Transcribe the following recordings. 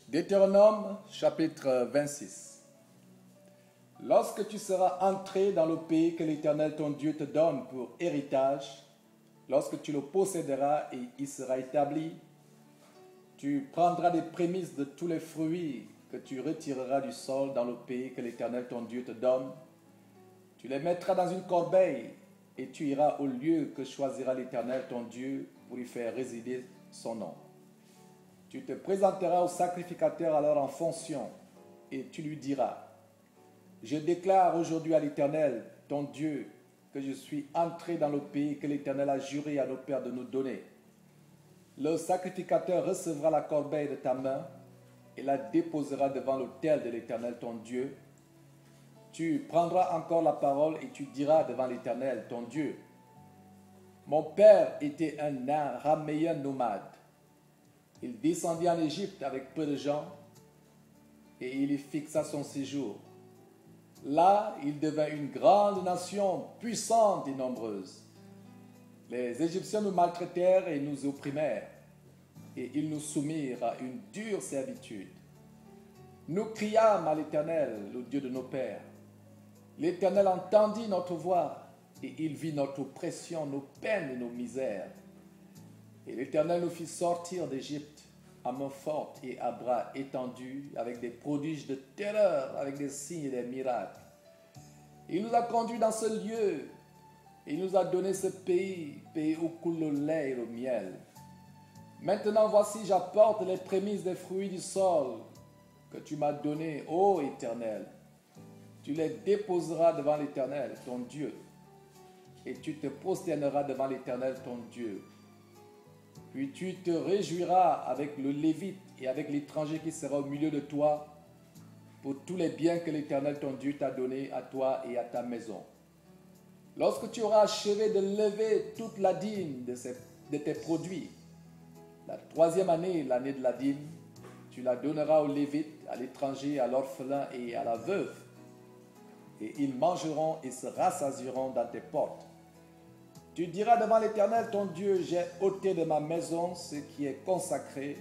Deutéronome chapitre 26. Lorsque tu seras entré dans le pays que l'Éternel ton Dieu te donne pour héritage, lorsque tu le posséderas et y seras établi, tu prendras des prémices de tous les fruits que tu retireras du sol dans le pays que l'Éternel ton Dieu te donne. Tu les mettras dans une corbeille et tu iras au lieu que choisira l'Éternel ton Dieu pour y faire résider son nom. Tu te présenteras au sacrificateur alors en fonction et tu lui diras: je déclare aujourd'hui à l'Éternel, ton Dieu, que je suis entré dans le pays que l'Éternel a juré à nos pères de nous donner. Le sacrificateur recevra la corbeille de ta main et la déposera devant l'autel de l'Éternel, ton Dieu. Tu prendras encore la parole et tu diras devant l'Éternel, ton Dieu: mon père était un araméen nomade. Il descendit en Égypte avec peu de gens et il y fixa son séjour. Là, il devint une grande nation, puissante et nombreuse. Les Égyptiens nous maltraitèrent et nous opprimèrent, et ils nous soumirent à une dure servitude. Nous criâmes à l'Éternel, le Dieu de nos pères. L'Éternel entendit notre voix, et il vit notre oppression, nos peines et nos misères. Et l'Éternel nous fit sortir d'Égypte à main forte et à bras étendus, avec des prodiges de terreur, avec des signes et des miracles. Il nous a conduits dans ce lieu, et il nous a donné ce pays, pays où coule le lait et le miel. Maintenant voici, j'apporte les prémices des fruits du sol que tu m'as donnés, ô Éternel. Tu les déposeras devant l'Éternel, ton Dieu, et tu te prosterneras devant l'Éternel, ton Dieu. Puis tu te réjouiras avec le Lévite et avec l'étranger qui sera au milieu de toi pour tous les biens que l'Éternel ton Dieu t'a donnés à toi et à ta maison. Lorsque tu auras achevé de lever toute la dîme de tes produits, la troisième année, l'année de la dîme, tu la donneras aux Lévites, à l'étranger, à l'orphelin et à la veuve. Et ils mangeront et se rassasieront dans tes portes. Tu diras devant l'Éternel ton Dieu: j'ai ôté de ma maison ce qui est consacré,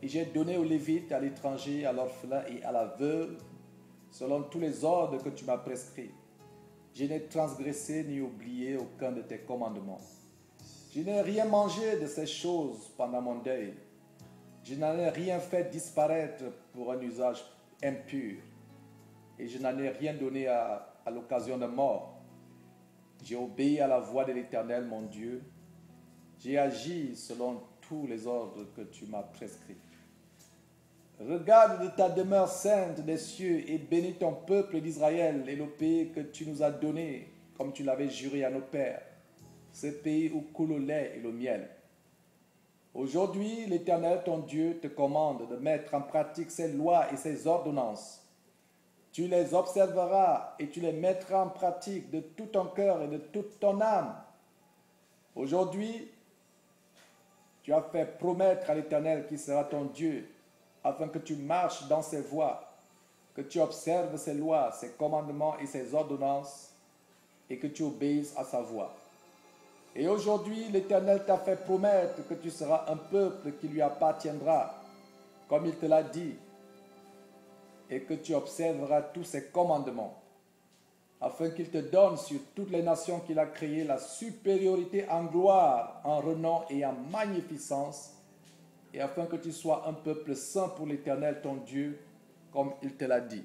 et j'ai donné aux Lévites, à l'étranger, à l'orphelin et à la veuve, selon tous les ordres que tu m'as prescrits. Je n'ai transgressé ni oublié aucun de tes commandements. Je n'ai rien mangé de ces choses pendant mon deuil. Je n'en ai rien fait disparaître pour un usage impur, et je n'en ai rien donné à l'occasion de mort. J'ai obéi à la voix de l'Éternel, mon Dieu. J'ai agi selon tous les ordres que tu m'as prescrits. Regarde de ta demeure sainte des cieux et bénis ton peuple d'Israël et le pays que tu nous as donné, comme tu l'avais juré à nos pères, ce pays où coule le lait et le miel. Aujourd'hui, l'Éternel, ton Dieu, te commande de mettre en pratique ses lois et ses ordonnances. Tu les observeras et tu les mettras en pratique de tout ton cœur et de toute ton âme. Aujourd'hui, tu as fait promettre à l'Éternel qui sera ton Dieu, afin que tu marches dans ses voies, que tu observes ses lois, ses commandements et ses ordonnances, et que tu obéisses à sa voix. Et aujourd'hui, l'Éternel t'a fait promettre que tu seras un peuple qui lui appartiendra, comme il te l'a dit, et que tu observeras tous ses commandements, afin qu'il te donne sur toutes les nations qu'il a créées la supériorité en gloire, en renom et en magnificence, et afin que tu sois un peuple saint pour l'Éternel ton Dieu, comme il te l'a dit.